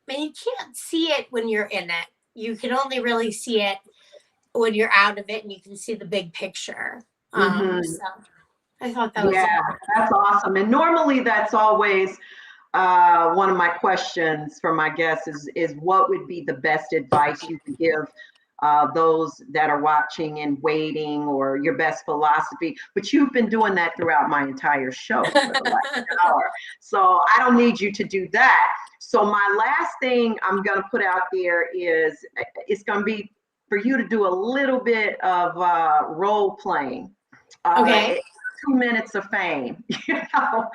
you can't see it when you're in it. You can only really see it when you're out of it, and you can see the big picture. So I thought that was
that's awesome. And normally that's always one of my questions for my guests is what would be the best advice you could give those that are watching and waiting, or your best philosophy? But you've been doing that throughout my entire show for the last hour. So I don't need you to do that. So my last thing I'm going to put out there is it's going to be for you to do a little bit of role playing.
Okay.
2 minutes of fame, you know.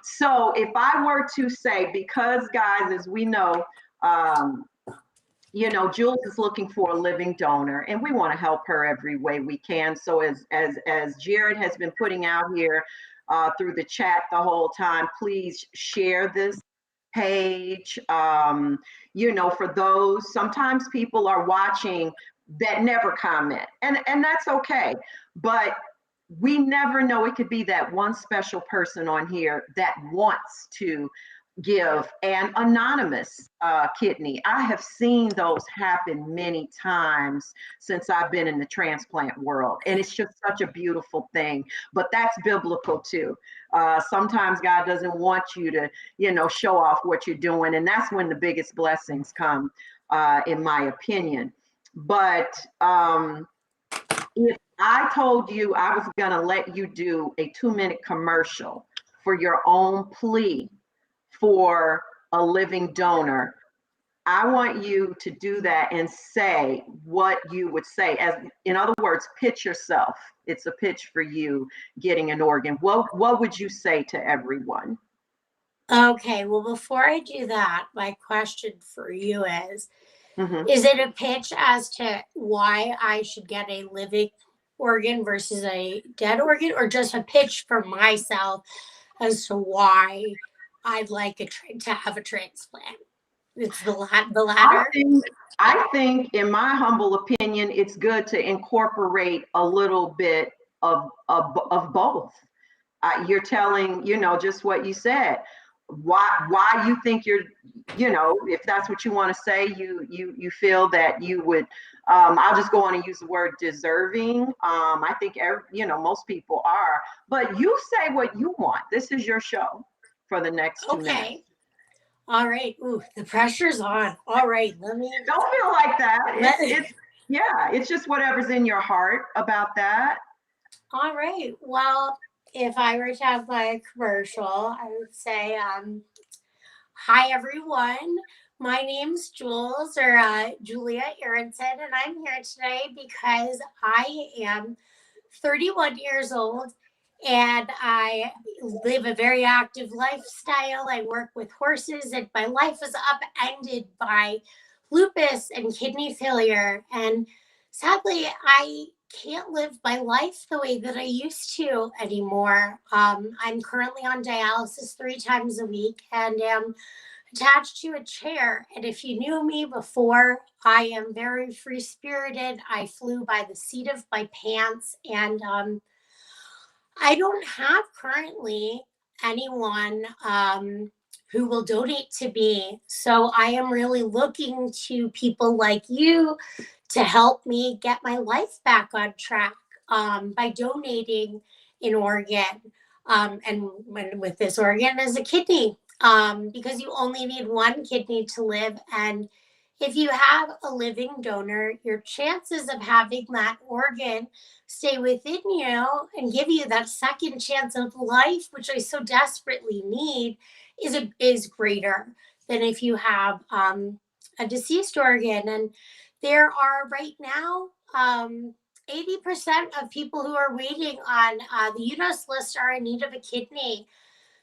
So if I were to say, because guys, as we know, um, Jules is looking for a living donor, and we want to help her every way we can. So as Jared has been putting out here through the chat the whole time, please share this page. For those, sometimes people are watching that never comment, and that's okay. But we never know. It could be that one special person on here that wants to give an anonymous kidney. I have seen those happen many times since I've been in the transplant world, and it's just such a beautiful thing. But that's biblical too. Sometimes God doesn't want you to, show off what you're doing, and that's when the biggest blessings come, in my opinion. But if I told you I was going to let you do a 2-minute commercial for your own plea for a living donor, I want you to do that and say what you would say. As in other words, pitch yourself. It's a pitch for you getting an organ. What would you say to everyone?
Okay. Well, before I do that, my question for you
Mm-hmm.
is it a pitch as to why I should get a living organ versus a dead organ, or just a pitch for myself as to why I'd like to have a transplant? It's the
I
latter.
think I think, in my humble opinion, it's good to incorporate a little bit of both. You're telling, just what you said. Why you think you're, if that's what you want to say, you feel that you would. I'll just go on and use the word deserving. I think most people are, but you say what you want. This is your show for the next 2 minutes.
Okay. All right. Ooh, the pressure's on. All right.
Don't feel like that.
Let,
It's just whatever's in your heart about that.
all right. Well, if I were to have my commercial, I would say, hi, everyone. My name's Jules, or Julia Aronson, and I'm here today because I am 31 years old and I live a very active lifestyle. I work with horses, and my life is upended by lupus and kidney failure. And sadly, I can't live my life the way that I used to anymore. I'm currently on dialysis 3 times a week and am attached to a chair. And if you knew me before, I am very free spirited. I flew by the seat of my pants, and I don't have currently anyone who will donate to me. So I am really looking to people like you to help me get my life back on track by donating an organ. And with this organ as a kidney, because you only need one kidney to live. And if you have a living donor, your chances of having that organ stay within you and give you that second chance of life, which I so desperately need, is greater than if you have a deceased organ. And there are right now 80% of people who are waiting on the UNOS list are in need of a kidney.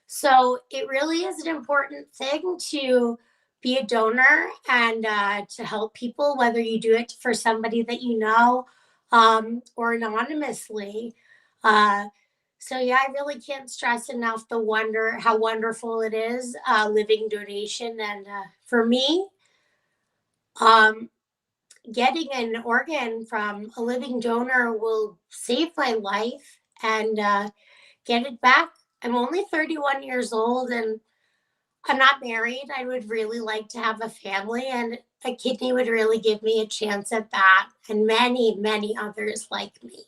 So it really is an important thing to be a donor and to help people, whether you do it for somebody that you know or anonymously. So yeah, I really can't stress enough how wonderful it is, living donation. And for me, um, getting an organ from a living donor will save my life and get it back. I'm only 31 years old and I'm not married. I would really like to have a family, and a kidney would really give me a chance at that, and many, many others like me.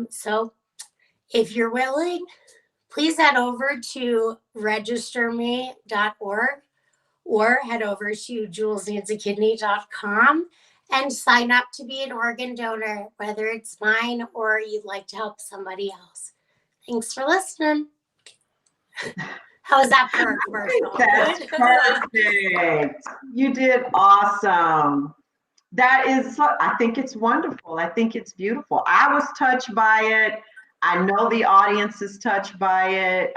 So if you're willing, please head over to registerme.org or head over to julesneedsaKidney.com and sign up to be an organ donor, whether it's mine or you'd like to help somebody else. Thanks for listening. How was that for a commercial?
That's perfect. You did awesome. That is, I think it's wonderful. I think it's beautiful. I was touched by it. I know the audience is touched by it.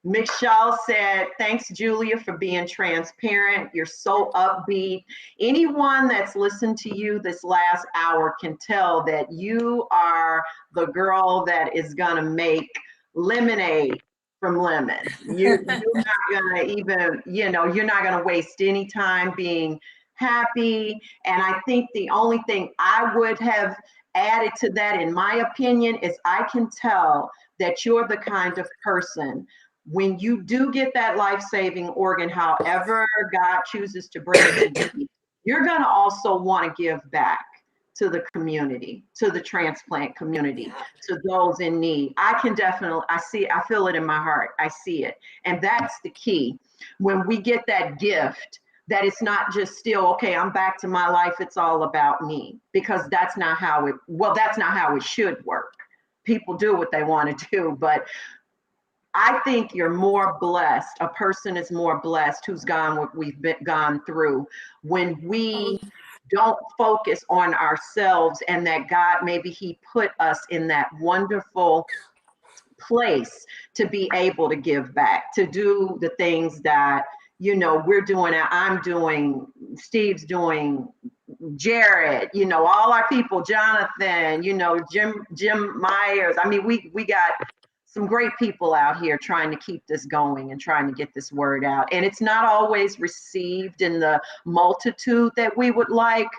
Michelle said, thanks, Julia, for being transparent. You're so upbeat. Anyone that's listened to you this last hour can tell that you are the girl that is going to make lemonade from lemons. You're not going to even, you're not going to waste any time being happy. And I think the only thing I would have added to that, in my opinion, is I can tell that you're the kind of person, when you do get that life-saving organ, however God chooses to bring it to you, you're going to also want to give back to the community, to the transplant community, to those in need. I can definitely, I feel it in my heart. I see it. And that's the key. When we get that gift, that it's not just still, okay, I'm back to my life, it's all about me, because that's not how it should work. People do what they want to do, but I think you're more blessed. A person is more blessed who's gone what we've gone through, when we don't focus on ourselves, and that God, maybe he put us in that wonderful place to be able to give back, to do the things that, we're doing, I'm doing, Steve's doing, Jared, all our people, Jonathan, Jim Myers. I mean, we got some great people out here trying to keep this going and trying to get this word out. And it's not always received in the multitude that we would like,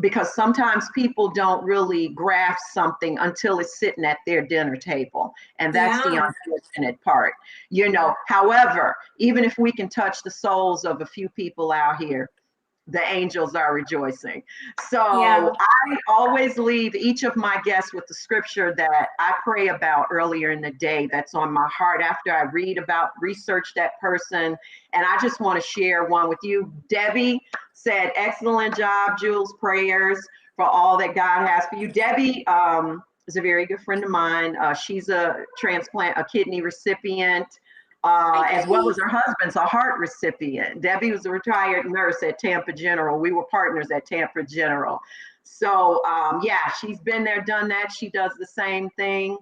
because sometimes people don't really grasp something until it's sitting at their dinner table. And that's the unfortunate part. However, even if we can touch the souls of a few people out here, the angels are rejoicing. So I always leave each of my guests with the scripture that I pray about earlier in the day, that's on my heart after I research that person. And I just want to share one with you. Debbie said, excellent job, Jules. Prayers for all that God has for you. Debbie is a very good friend of mine. She's a kidney recipient. As well as her husband's a heart recipient. Debbie was a retired nurse at Tampa General. We were partners at Tampa General. So she's been there, done that. She does the same thing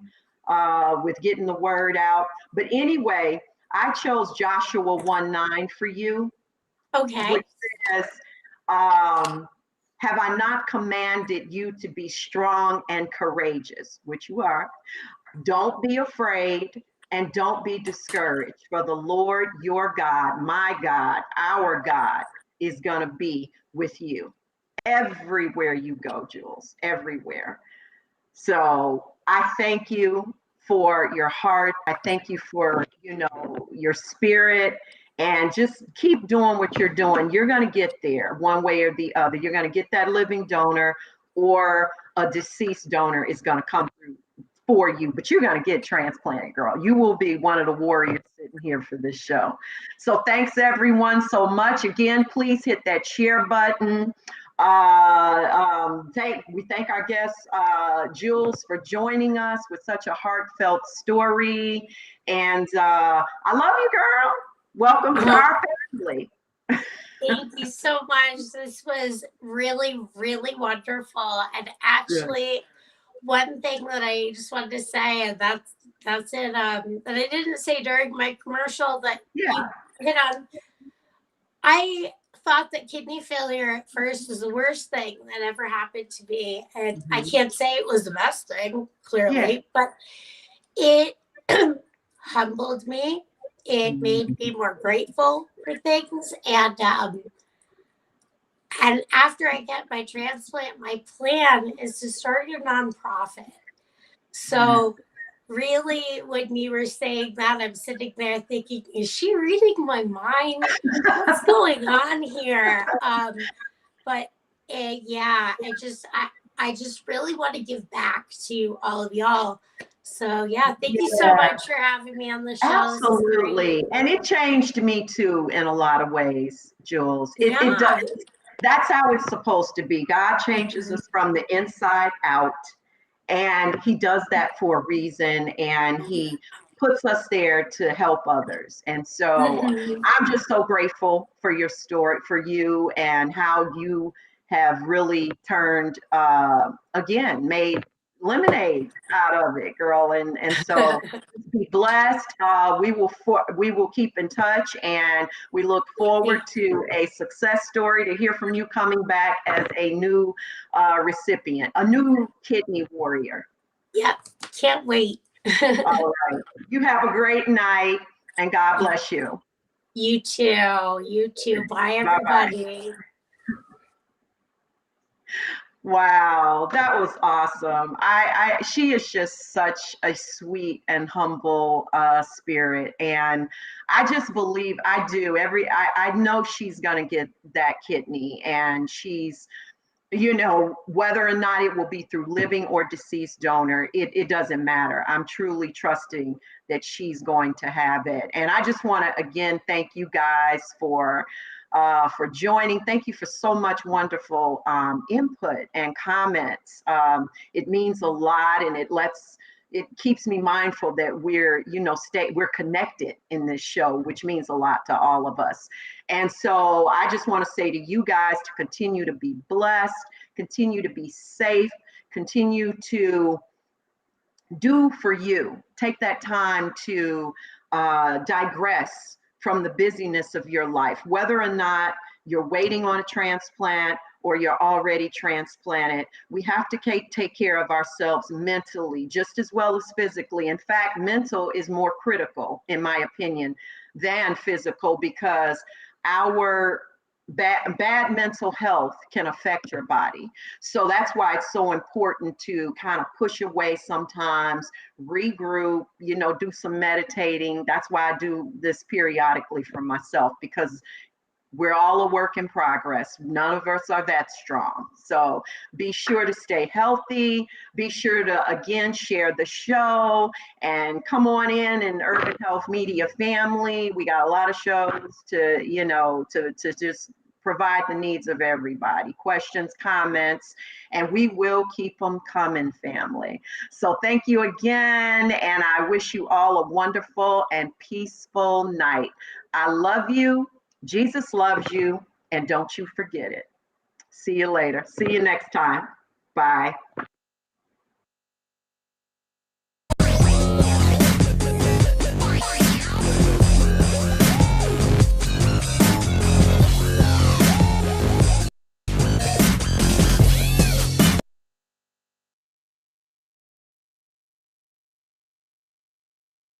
with getting the word out. But anyway, I chose Joshua 1:9 for you.
Okay.
Which says, have I not commanded you to be strong and courageous, which you are. Don't be afraid. And don't be discouraged, for the Lord your God, my God, our God, is going to be with you everywhere you go, Jules, everywhere. So I thank you for your heart. I thank you for, your spirit, and just keep doing what you're doing. You're going to get there one way or the other. You're going to get that living donor, or a deceased donor is going to come through for you, but you're going to get transplanted, girl. You will be one of the warriors sitting here for this show. So thanks everyone so much. Again, please hit that share button. We thank our guest, Jules, for joining us with such a heartfelt story. And I love you, girl. Welcome to our family.
Thank you so much. This was really, really wonderful. And actually, one thing that I just wanted to say, and that's it, that I didn't say during my commercial that you hit on. I thought that kidney failure at first was the worst thing that ever happened to me. And I can't say it was the best thing, clearly, but it humbled me. It made me more grateful for things. And after I get my transplant, my plan is to start a nonprofit. So really, when you were saying that, I'm sitting there thinking, is she reading my mind? What's going on here? But I just really want to give back to all of y'all. So yeah, thank you so
Yeah,
much for having me on the show. This is great.
absolutely. And it changed me too in a lot of ways, Jules. It does.
Yeah.
That's how it's supposed to be. God changes
Mhm.
us from the inside out, and He does that for a reason, and He puts us there to help others. And so
Mhm.
I'm just so grateful for your story, for you, and how you have really turned, again, made lemonade out of it, girl. And so be blessed. We will keep in touch, and we look forward to a success story to hear from you coming back as a new recipient, a new kidney warrior.
Yep, can't wait.
All right. You have a great night, and God bless you.
You too. You too. Bye,
Bye bye.
everybody.
Wow, that was awesome. She is just such a sweet and humble spirit, and I just believe I do. I know she's gonna get that kidney, and she's, whether or not it will be through living or deceased donor, it doesn't matter. I'm truly trusting that she's going to have it. And I just want to again thank you guys for joining. Thank you for so much wonderful input and comments. It means a lot, and it keeps me mindful that we're connected in this show, which means a lot to all of us. And so I just want to say to you guys to continue to be blessed, continue to be safe, continue to do for you. Take that time to digress from the busyness of your life, whether or not you're waiting on a transplant or you're already transplanted. We have to take care of ourselves mentally just as well as physically. In fact, mental is more critical, in my opinion, than physical, because our bad mental health can affect your body. So that's why it's so important to kind of push away sometimes, regroup, do some meditating. That's why I do this periodically for myself, because we're all a work in progress. None of us are that strong. So be sure to stay healthy. Be sure to, again, share the show and come on in Urban Health Media family. We got a lot of shows to just provide the needs of everybody. Questions, comments, and we will keep them coming, family. So thank you again, and I wish you all a wonderful and peaceful night. I love you. Jesus loves you, and don't you forget it. See you later. See you next time. Bye.